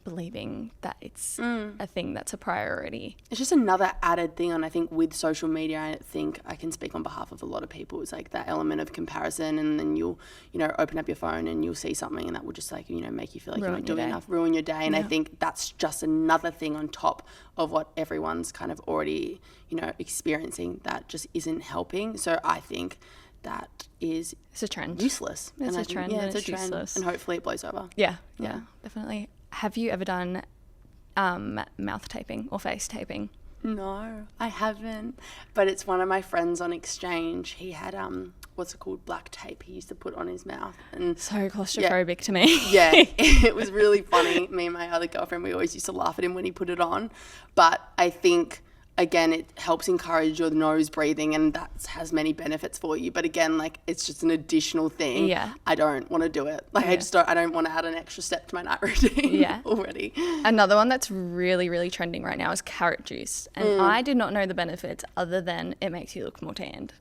Speaker 1: believing that it's a thing that's a priority?
Speaker 2: It's just another added thing on, I think, with social media. I think I can speak on behalf of a lot of people. It's like that element of comparison, and then you'll, you know, open up your phone and you'll see something and that will just like, you know, make you feel like you're not doing enough, ruin your day. And I think that's just another thing on top of what everyone's kind of already, you know, experiencing that just isn't helping. So I think that is
Speaker 1: It's a trend.
Speaker 2: Useless.
Speaker 1: It's a trend.
Speaker 2: Yeah,
Speaker 1: and
Speaker 2: it's a trend.
Speaker 1: useless.
Speaker 2: And hopefully it blows over.
Speaker 1: Yeah, definitely. Have you ever done mouth taping or face taping?
Speaker 2: No, I haven't. But it's one of my friends on exchange. He had what's it called, black tape he used to put on his mouth. And
Speaker 1: so claustrophobic to me.
Speaker 2: Yeah, it was really funny. Me and my other girlfriend, we always used to laugh at him when he put it on. But I think again, it helps encourage your nose breathing, and that has many benefits for you. But again, like, it's just an additional thing.
Speaker 1: Yeah.
Speaker 2: I don't want to do it. Like, I don't want to add an extra step to my night routine already.
Speaker 1: Another one that's really, really trending right now is carrot juice. And I did not know the benefits other than it makes you look more tanned.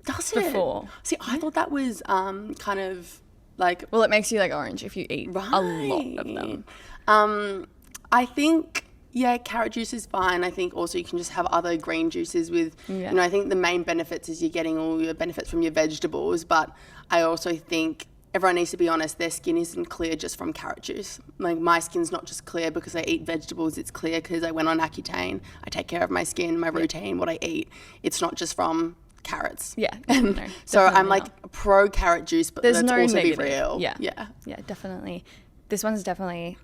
Speaker 2: Does it?
Speaker 1: Before.
Speaker 2: See, I thought that was kind of like...
Speaker 1: Well, it makes you like orange if you eat a lot of them.
Speaker 2: I think... Yeah, carrot juice is fine. I think also you can just have other green juices with, you know, I think the main benefits is you're getting all your benefits from your vegetables. But I also think everyone needs to be honest, their skin isn't clear just from carrot juice. Like, my skin's not just clear because I eat vegetables. It's clear because I went on Accutane. I take care of my skin, my routine, what I eat. It's not just from carrots.
Speaker 1: Yeah.
Speaker 2: So I'm like pro carrot juice, but
Speaker 1: there's
Speaker 2: let's
Speaker 1: no
Speaker 2: also
Speaker 1: negative.
Speaker 2: be real.
Speaker 1: Yeah, definitely. This one's definitely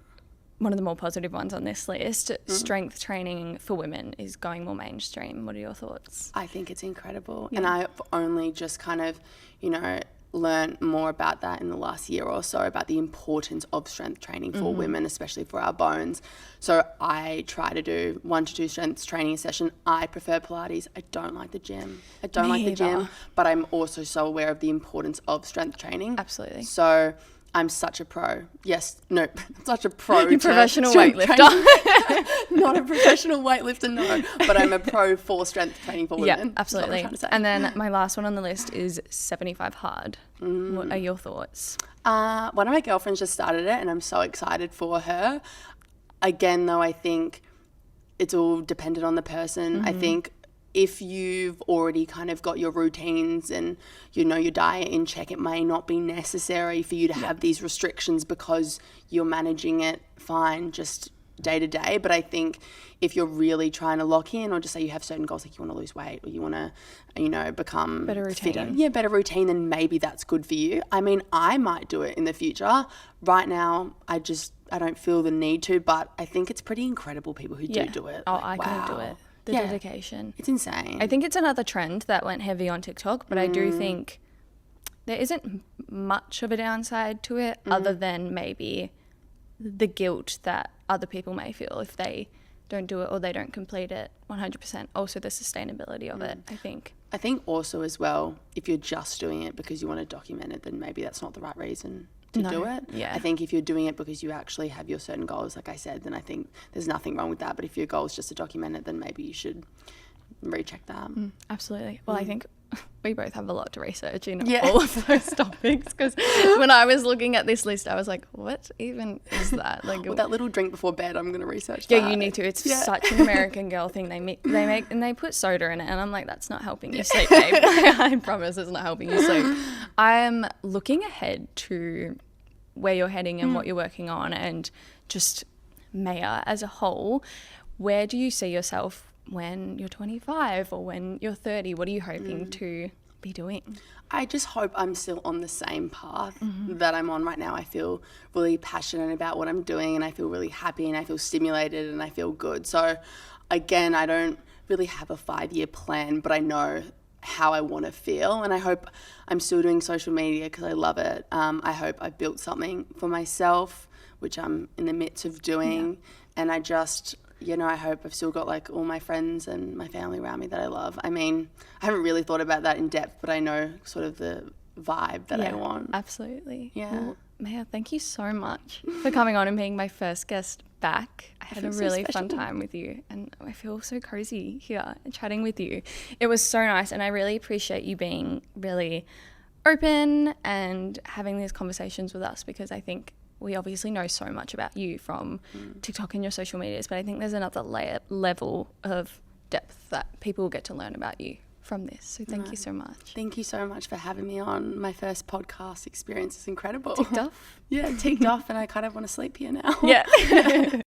Speaker 1: one of the more positive ones on this list. Strength training for women is going more mainstream. What are your thoughts?
Speaker 2: I think it's incredible. And I've only just kind of, you know, learned more about that in the last year or so, about the importance of strength training for women, especially for our bones. So I try to do 1 to 2 strength training a session. I prefer Pilates. I don't like the gym. But I'm also so aware of the importance of strength training.
Speaker 1: Absolutely.
Speaker 2: So I'm such a pro. Such a pro.
Speaker 1: You're a professional weightlifter.
Speaker 2: Not a professional weightlifter, no. But I'm a pro for strength training for women.
Speaker 1: Yeah, absolutely. And then my last one on the list is 75 hard. What are your thoughts?
Speaker 2: One of my girlfriends just started it, and I'm so excited for her. Again, though, I think it's all dependent on the person. I think if you've already kind of got your routines and, you know, your diet in check, it may not be necessary for you to have these restrictions because you're managing it fine just day to day. But I think if you're really trying to lock in, or just say you have certain goals, like you want to lose weight or you want to, you know, become
Speaker 1: better routine.
Speaker 2: Fitter. Yeah, better routine, then maybe that's good for you. I mean, I might do it in the future. Right now, I don't feel the need to, but I think it's pretty incredible people who do it.
Speaker 1: Oh, I couldn't do it. The dedication.
Speaker 2: It's insane.
Speaker 1: I think it's another trend that went heavy on TikTok, but I do think there isn't much of a downside to it other than maybe the guilt that other people may feel if they don't do it or they don't complete it 100%. Also the sustainability of it, I think.
Speaker 2: I think also as well, if you're just doing it because you want to document it, then maybe that's not the right reason to do it.
Speaker 1: Yeah.
Speaker 2: I think if you're doing it because you actually have your certain goals, like I said, then I think there's nothing wrong with that. But if your goal is just to document it, then maybe you should recheck that.
Speaker 1: Absolutely. Well, I think we both have a lot to research in all of those topics, because when I was looking at this list, I was like, what even is that? Like,
Speaker 2: that little drink before bed, I'm going to research that.
Speaker 1: Yeah, you need to. It's such an American girl thing. They make and they put soda in it, and I'm like, that's not helping you sleep, babe. I promise it's not helping you sleep. I'm looking ahead to where you're heading and what you're working on, and just Maya as a whole. Where do you see yourself when you're 25 or when you're 30? What are you hoping to be doing?
Speaker 2: I just hope I'm still on the same path that I'm on right now. I feel really passionate about what I'm doing, and I feel really happy, and I feel stimulated, and I feel good. So again, I don't really have a 5-year plan, but I know how I want to feel, and I hope I'm still doing social media because I love it. I hope I built something for myself, which I'm in the midst of doing, and I just, you know, I hope I've still got like all my friends and my family around me that I love. I mean, I haven't really thought about that in depth, but I know sort of the vibe that I want.
Speaker 1: Absolutely.
Speaker 2: Yeah.
Speaker 1: Well, Maya, thank you so much for coming on and being my first guest back. I had a really fun time with you, and I feel so cozy here chatting with you. It was so nice, and I really appreciate you being really open and having these conversations with us, because I think we obviously know so much about you from TikTok and your social medias, but I think there's another level of depth that people will get to learn about you from this. So thank you so much.
Speaker 2: Thank you so much for having me on. My first podcast experience is incredible.
Speaker 1: Ticked off?
Speaker 2: Yeah, ticked off, and I kind of want to sleep here now.
Speaker 1: Yeah.